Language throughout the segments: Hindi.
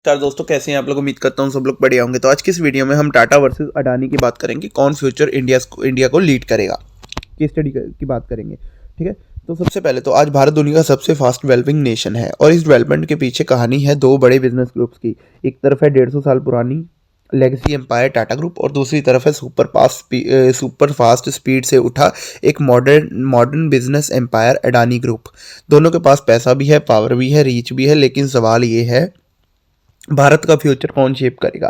नमस्कार दोस्तों, कैसे हैं आप लोग। उम्मीद करता हूँ सब लोग बढ़िया होंगे। तो आज की इस वीडियो में हम टाटा वर्सेस अडानी की बात करेंगे, कौन फ्यूचर इंडिया को लीड करेगा। केस स्टडी की बात करेंगे, ठीक है। तो सबसे पहले तो आज भारत दुनिया का सबसे फास्ट डेवलपिंग नेशन है और इस डेवलपमेंट के पीछे कहानी है दो बड़े बिजनेस ग्रुप्स की। एक तरफ है 150 साल पुरानी लेगेसी एम्पायर टाटा ग्रुप और दूसरी तरफ है सुपर फास्ट स्पीड से उठा एक modern business empire Adani group. दोनों के पास पैसा भी है, पावर भी है, रीच भी है, लेकिन सवाल ये है भारत का फ्यूचर कौन शेप करेगा,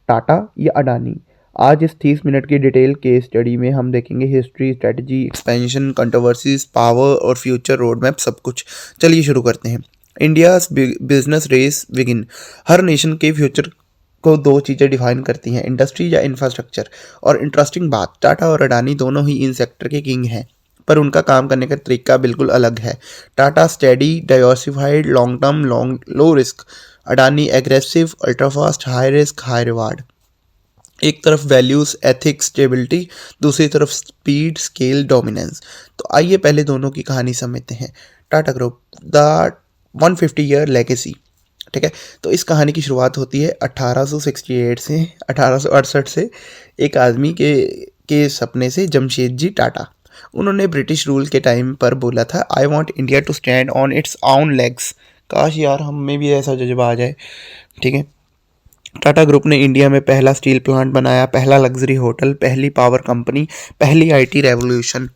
टाटा या अडानी। आज इस 30 मिनट की डिटेल केस स्टडी में हम देखेंगे history, strategy, expansion, controversies, power और फ्यूचर रोड मैप, सब कुछ। चलिए शुरू करते हैं। India business race begin. हर नेशन के फ्यूचर को दो चीज़ें डिफाइन करती हैं, इंडस्ट्री या इंफ्रास्ट्रक्चर। और इंटरेस्टिंग बात, टाटा और अडानी दोनों ही इन सेक्टर के किंग हैं, पर उनका काम करने का तरीका बिल्कुल अलग है। Tata steady, diversified, long term, long low risk. Adani aggressive, ultra fast, high risk high reward. एक तरफ वैल्यूज, एथिक्स, स्टेबिलिटी, दूसरी तरफ स्पीड, स्केल, डोमिनेंस। तो आइए पहले दोनों की कहानी समझते हैं। Tata group, the 150 year legacy, ठीक है। तो इस कहानी की शुरुआत होती है 1868 से, 1868 से। एक आदमी के सपने से, जमशेदजी टाटा। उन्होंने ब्रिटिश रूल के टाइम पर बोला था, I want India to stand on its own legs. काश यार हम में भी ऐसा जज्बा आ जाए, ठीक है। टाटा ग्रुप ने इंडिया में पहला स्टील प्लांट बनाया, पहला लग्जरी होटल, पहली पावर कंपनी, पहली आईटी रेवोल्यूशन,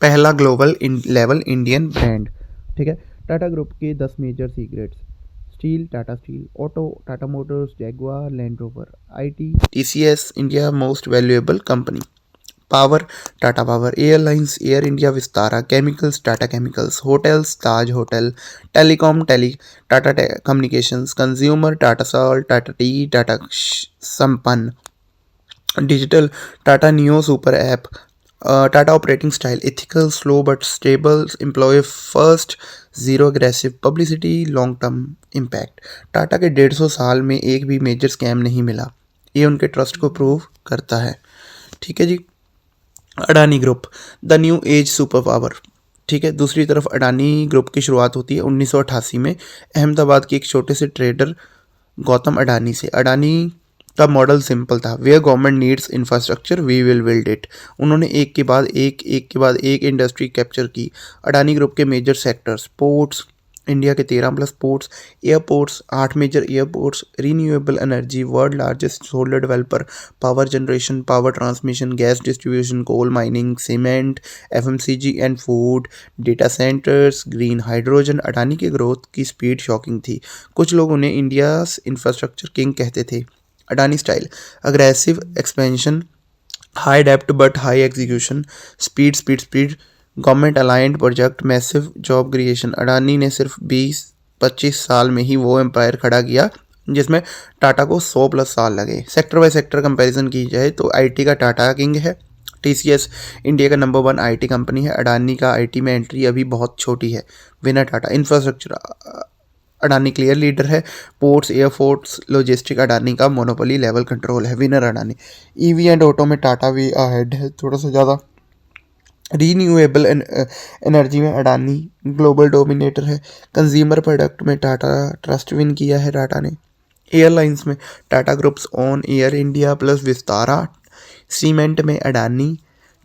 पहला ग्लोबल लेवल इंडियन ब्रांड, ठीक है। टाटा ग्रुप के 10 major secrets. Steel, Tata steel. Auto, Tata motors, Jaguar Land Rover. IT, TCS, India most valuable company. Power, Tata power. Airlines, air India, Vistara. Chemicals, Tata chemicals. Hotels, Taj hotel. Telecom, Tata communications. Consumer, Tata salt, Tata tea, Tata Sampann. Digital, Tata neo super app. Tata operating style, ethical, slow but stable, employ first, zero aggressive, publicity, long term impact. Tata के 150 साल में एक भी मेजर स्कैम नहीं मिला, ये उनके ट्रस्ट को प्रूव करता है, ठीक है ji. Adani group, the new age super power, ठीक है। दूसरी तरफ अडानी ग्रुप की शुरुआत होती है 1988 में अहमदाबाद के एक छोटे से ट्रेडर गौतम अडानी से। अडानी का मॉडल सिंपल था, where government needs infrastructure we will build it. उन्होंने एक के बाद एक इंडस्ट्री कैप्चर की। अडानी ग्रुप के मेजर सेक्टर्स, पोर्ट्स, इंडिया के 13 plus ports, airports, 8 major airports, renewable energy, world largest solar developer, power generation, power transmission, gas distribution, coal mining, cement, FMCG and food, data centers, green hydrogen. Adani की ग्रोथ की स्पीड शॉकिंग थी, कुछ लोग उन्हें इंडिया इंफ्रास्ट्रक्चर किंग कहते थे। Adani style, aggressive expansion, high depth but high execution, speed speed speed, government aligned project, massive job creation. Adani ने सिर्फ 20-25 साल में ही वो एम्पायर खड़ा किया जिसमें टाटा को 100 प्लस साल लगे। सेक्टर बाय सेक्टर कंपैरिजन की जाए तो आईटी का टाटा किंग है। टीसीएस इंडिया का नंबर 1 आईटी कंपनी है। अडानी का आईटी में एंट्री अभी बहुत छोटी है। Winner Tata. Infrastructure, Adani clear leader है। पोर्ट्स, एयरपोर्ट्स, लॉजिस्टिक, अडानी का मोनोपोली लेवल कंट्रोल है। Winner Adani. EV and auto में टाटा भी अहेड है, थोड़ा सा ज़्यादा। रीन्यूएबल एनर्जी में अडानी ग्लोबल डोमिनेटर है। कंज्यूमर प्रोडक्ट में टाटा ट्रस्ट विन किया है टाटा ने। एयरलाइंस में Tata groups own air India plus Vistara. Cement में अडानी,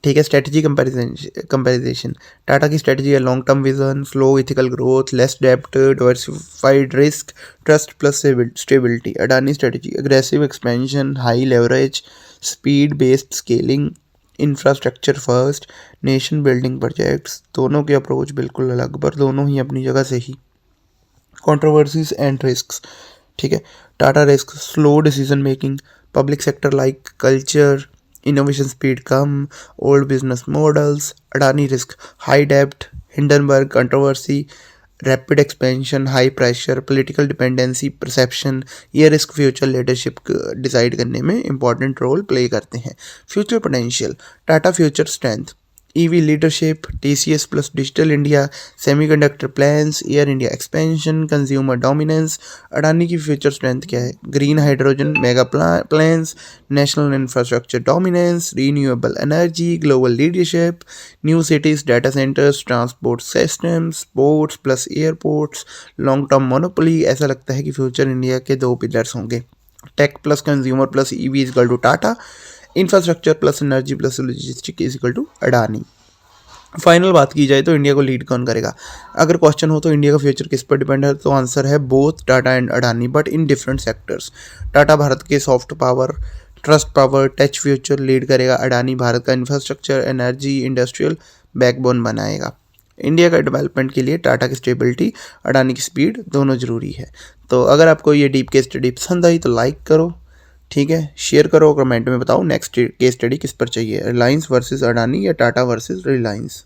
ठीक है। स्ट्रेटजी कंपेरिजेशन, टाटा की स्ट्रेटजी है long term vision, slow ethical growth, less डेप्ट, diversified risk, trust plus stability. Adani strategy aggressive expansion, high leverage, speed based scaling, infrastructure first, nation building projects. दोनों के अप्रोच बिल्कुल अलग पर दोनों ही अपनी जगह सही। कंट्रोवर्सीज एंड रिस्क, ठीक है। Tata risk, slow decision making, public sector like culture, innovation speed कम, old business models. Adani risk, high डेप्थ, Hindenburg controversy, rapid expansion, high pressure, political dependency, perception. ये रिस्क फ्यूचर लीडरशिप डिसाइड करने में इंपॉर्टेंट रोल प्ले करते हैं। Future potential, Tata future strength, EV leadership, TCS plus digital India, semiconductor plans, air India expansion, consumer dominance. Adani की फ्यूचर स्ट्रेंथ क्या है? Green hydrogen mega plans, national infrastructure dominance, renewable energy, global leadership, new cities, data centres, transport systems, ports plus airports, long term monopoly. ऐसा लगता है कि फ्यूचर इंडिया के 2 पिलर्स होंगे, tech plus consumer plus EV is equal to Tata, infrastructure plus energy plus logistic is equal to Adani. Final बात की जाए तो इंडिया को लीड कौन करेगा? अगर क्वेश्चन हो तो इंडिया का फ्यूचर किस पर डिपेंड है, तो आंसर है both Tata and Adani, but in different sectors. Tata Bharat के soft power, trust power, touch future lead करेगा। अडानी भारत का इंफ्रास्ट्रक्चर, एनर्जी, इंडस्ट्रियल बैकबोन बनाएगा। इंडिया का डेवलपमेंट के लिए टाटा की स्टेबिलिटी, अडानी की स्पीड दोनों ज़रूरी है। तो अगर आपको ये डीप केस स्टडी पसंद आई तो लाइक करो, ठीक है, शेयर करो, कमेंट में बताओ नेक्स्ट केस स्टडी किस पर चाहिए, रिलायंस वर्सेस अडानी या टाटा वर्सेस रिलायंस।